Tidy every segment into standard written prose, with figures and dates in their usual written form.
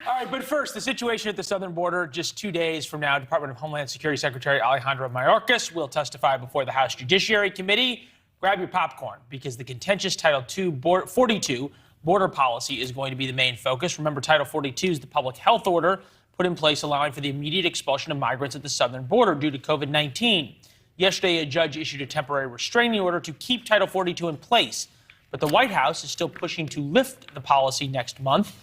All right, but first, the situation at the southern border. Just 2 days from now, Department of Homeland Security Secretary Alejandro Mayorkas will testify before the House Judiciary Committee. Grab your popcorn, because the contentious Title 42 border policy is going to be the main focus. Remember, Title 42 is the public health order put in place allowing for the immediate expulsion of migrants at the southern border due to COVID-19. Yesterday, a judge issued a temporary restraining order to keep Title 42 in place, but the White House is still pushing to lift the policy next month.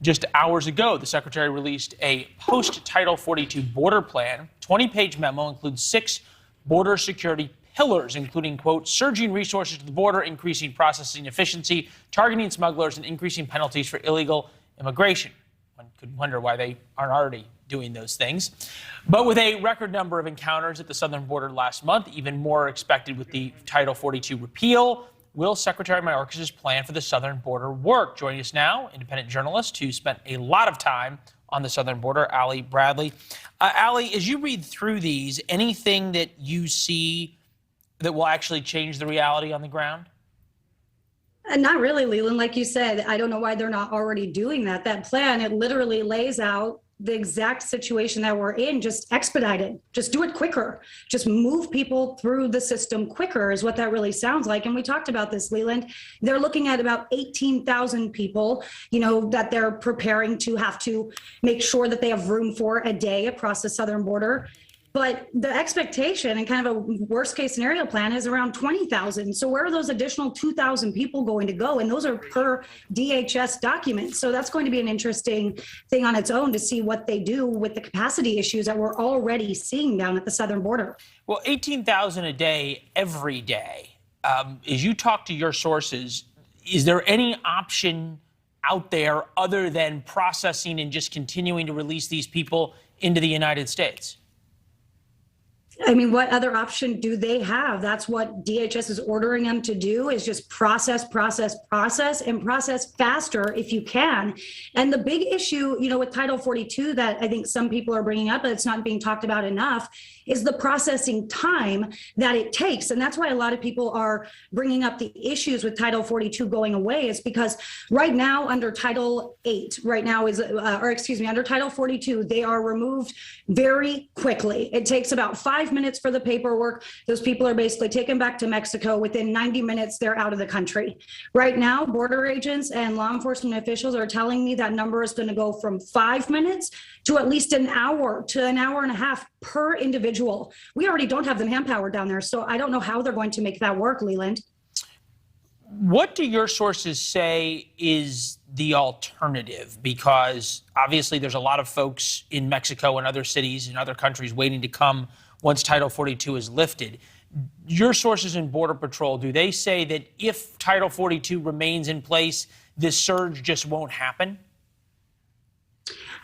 Just hours ago, the secretary released a post-Title 42 border plan. 20-page memo includes 6 border security pillars, including, quote, surging resources to the border, increasing processing efficiency, targeting smugglers, and increasing penalties for illegal immigration. One could wonder why they aren't already doing those things. But with a record number of encounters at the southern border last month, even more expected with the Title 42 repeal, will Secretary Mayorkas' plan for the southern border work? Joining us now, independent journalist who spent a lot of time on the southern border, Ali Bradley. Ali, as you read through these, anything that you see that will actually change the reality on the ground? Not really, Leland. Like you said, I don't know why they're not already doing that. That plan, it literally lays out the exact situation that we're in, just expedited. Just do it quicker. Just move people through the system quicker is what that really sounds like. And we talked about this, Leland. They're looking at about 18,000 people, that they're preparing to have to make sure that they have room for a day across the southern border. But the expectation and kind of a worst case scenario plan is around 20,000. So where are those additional 2,000 people going to go? And those are per DHS documents. So that's going to be an interesting thing on its own to see what they do with the capacity issues that we're already seeing down at the southern border. Well, 18,000 a day, every day. As you talk to your sources, is there any option out there other than processing and just continuing to release these people into the United States? I mean, what other option do they have? That's what DHS is ordering them to do, is just process, and process faster if you can. And the big issue, with Title 42 that I think some people are bringing up, but it's not being talked about enough, is the processing time that it takes. And that's why a lot of people are bringing up the issues with Title 42 going away, is because right now under Title 8, under Title 42, they are removed very quickly. It takes about 5 minutes for the paperwork. Those people are basically taken back to Mexico. Within 90 minutes, they're out of the country. Right now, border agents and law enforcement officials are telling me that number is going to go from 5 minutes to at least an hour to an hour and a half per individual. We already don't have the manpower down there, so I don't know how they're going to make that work, Leland. What do your sources say is the alternative? Because obviously there's a lot of folks in Mexico and other cities and other countries waiting to come once Title 42 is lifted. Your sources in Border Patrol, do they say that if Title 42 remains in place, this surge just won't happen?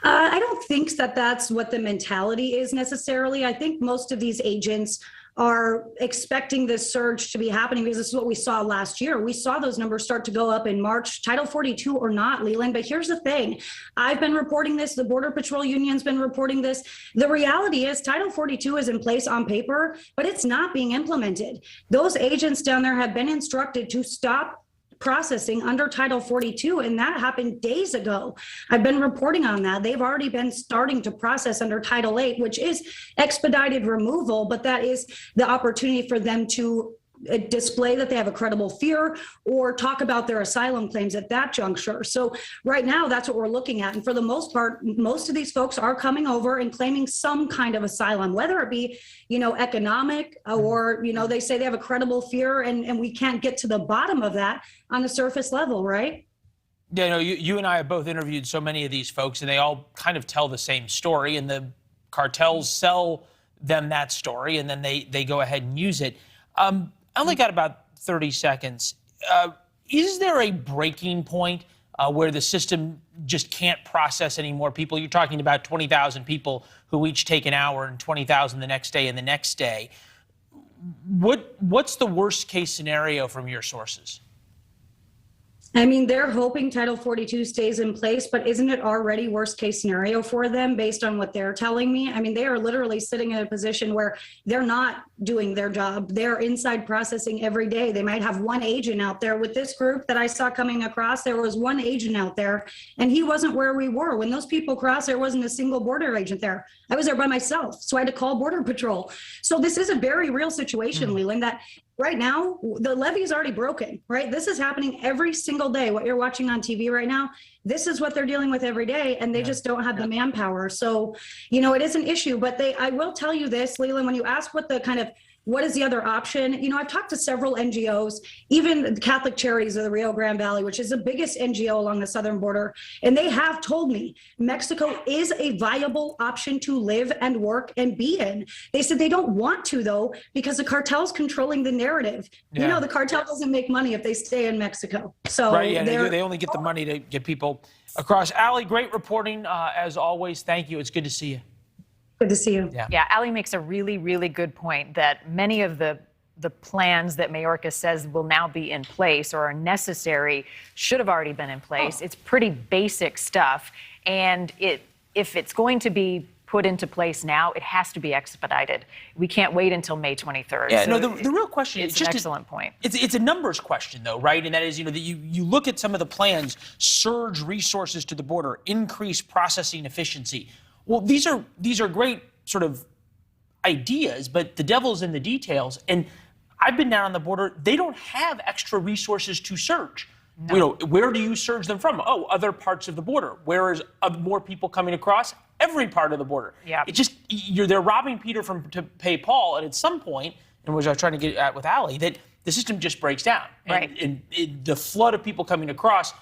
I don't think that that's what the mentality is necessarily. I think most of these agents are expecting this surge to be happening because this is what we saw last year. We saw those numbers start to go up in March, Title 42 or not, Leland. But here's the thing. I've been reporting this. The Border Patrol Union's been reporting this. The reality is Title 42 is in place on paper, but it's not being implemented. Those agents down there have been instructed to stop processing under Title 42, and that happened days ago. I've been reporting on that. They've already been starting to process under Title 8, which is expedited removal, but that is the opportunity for them to display that they have a credible fear or talk about their asylum claims at that juncture. So right now, that's what we're looking at. And for the most part, most of these folks are coming over and claiming some kind of asylum, whether it be, economic or, they say they have a credible fear, and we can't get to the bottom of that on the surface level, right? Yeah, you and I have both interviewed so many of these folks, and they all kind of tell the same story, and the cartels sell them that story, and then they go ahead and use it. I only got about 30 seconds. Is there a breaking point where the system just can't process any more people? You're talking about 20,000 people who each take an hour, and 20,000 the next day and the next day. What's the worst case scenario from your sources? I mean, they're hoping Title 42 stays in place, but isn't it already worst case scenario for them based on what they're telling me? I mean, they are literally sitting in a position where they're not doing their job. They're inside processing every day. They might have one agent out there. With this group that I saw coming across, there was one agent out there, and he wasn't where we were. When those people crossed, there wasn't a single border agent there. I was there by myself, so I had to call Border Patrol. So this is a very real situation, Leland, that right now, the levee is already broken, right? This is happening every single day. What you're watching on TV right now, this is what they're dealing with every day, and they just don't have the manpower. So, it is an issue, but I will tell you this, Leland, when you ask what is the other option? I've talked to several NGOs, even the Catholic Charities of the Rio Grande Valley, which is the biggest NGO along the southern border. And they have told me Mexico is a viable option to live and work and be in. They said they don't want to, though, because the cartel's controlling the narrative. Yeah. The cartel doesn't make money if they stay in Mexico. So right, yeah, they only get the money to get people across. Allie, great reporting as always. Thank you. It's good to see you. Good to see you. Yeah, Allie makes a really, really good point that many of the plans that Mayorkas says will now be in place or are necessary should have already been in place. It's pretty basic stuff. And if it's going to be put into place now, it has to be expedited. We can't wait until May 23rd. Yeah, so the real question is just an excellent point. It's a numbers question, though, right? And that is, that you look at some of the plans, surge resources to the border, increase processing efficiency. Well, these are great sort of ideas, but the devil's in the details. And I've been down on the border. They don't have extra resources to surge. No. Where do you surge them from? Oh, other parts of the border. Where is more people coming across? Every part of the border. Yeah. It just they're robbing Peter to pay Paul, and at some point, and which I was trying to get at with Allie, that the system just breaks down. Right. And the flood of people coming across,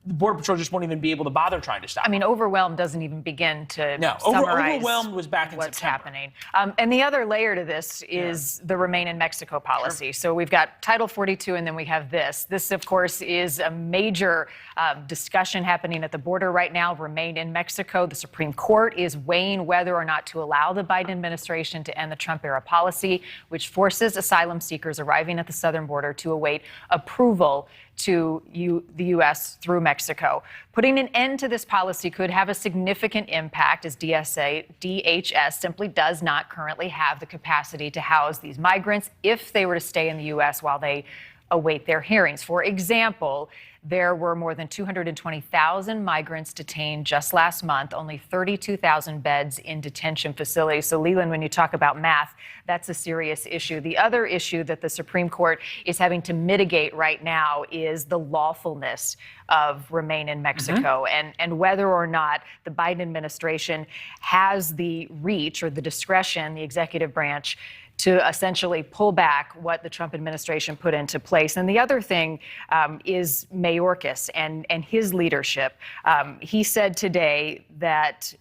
the Border Patrol just won't even be able to bother trying to stop. I mean, overwhelmed doesn't even begin to summarize overwhelmed was back in what's September. happening. And the other layer to this is the Remain in Mexico policy. Sure. So we've got Title 42, and then we have this. This, of course, is a major discussion happening at the border right now, Remain in Mexico. The Supreme Court is weighing whether or not to allow the Biden administration to end the Trump-era policy, which forces asylum seekers arriving at the southern border to await approval to the U.S. through Mexico. Putting an end to this policy could have a significant impact, as DHS simply does not currently have the capacity to house these migrants if they were to stay in the U.S. while they await their hearings. For example, there were more than 220,000 migrants detained just last month, only 32,000 beds in detention facilities. So, Leland, when you talk about math, that's a serious issue. The other issue that the Supreme Court is having to mitigate right now is the lawfulness of Remain in Mexico and whether or not the Biden administration has the reach or the discretion, the executive branch, to essentially pull back what the Trump administration put into place. And the other thing is Mayorkas and his leadership. He said today that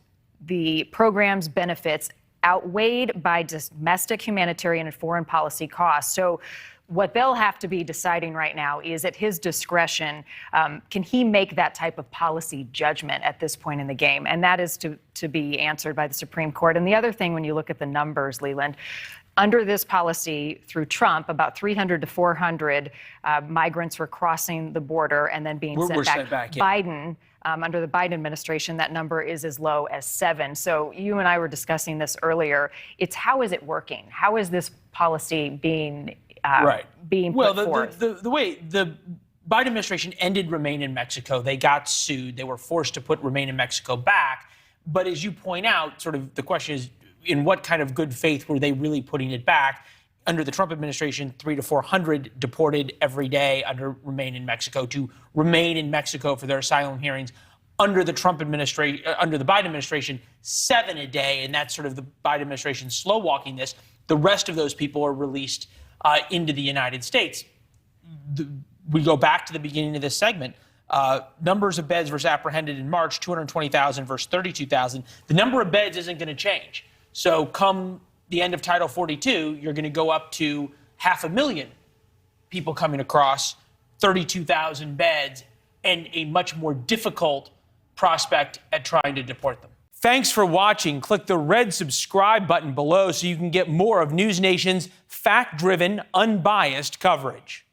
the program's benefits outweighed by domestic humanitarian and foreign policy costs. So what they'll have to be deciding right now is, at his discretion, can he make that type of policy judgment at this point in the game? And that is to be answered by the Supreme Court. And the other thing, when you look at the numbers, Leland, under this policy through Trump, about 300 to 400 migrants were crossing the border and then being sent back. Yeah. Biden, under the Biden administration, that number is as low as 7. So you and I were discussing this earlier. It's how is it working? How is this policy being put forth? The way the Biden administration ended Remain in Mexico, they got sued. They were forced to put Remain in Mexico back. But as you point out, sort of the question is, in what kind of good faith were they really putting it back? Under the Trump administration, 300 to 400 deported every day under Remain in Mexico to remain in Mexico for their asylum hearings. Under the Trump administration, under the Biden administration, 7 a day, and that's sort of the Biden administration slow walking this. The rest of those people are released into the United States. We go back to the beginning of this segment. Numbers of beds versus apprehended in March, 220,000 versus 32,000. The number of beds isn't going to change. So come the end of Title 42, you're going to go up to 500,000 people coming across, 32,000 beds, and a much more difficult prospect at trying to deport them. Thanks for watching. Click the red subscribe button below so you can get more of NewsNation's fact-driven, unbiased coverage.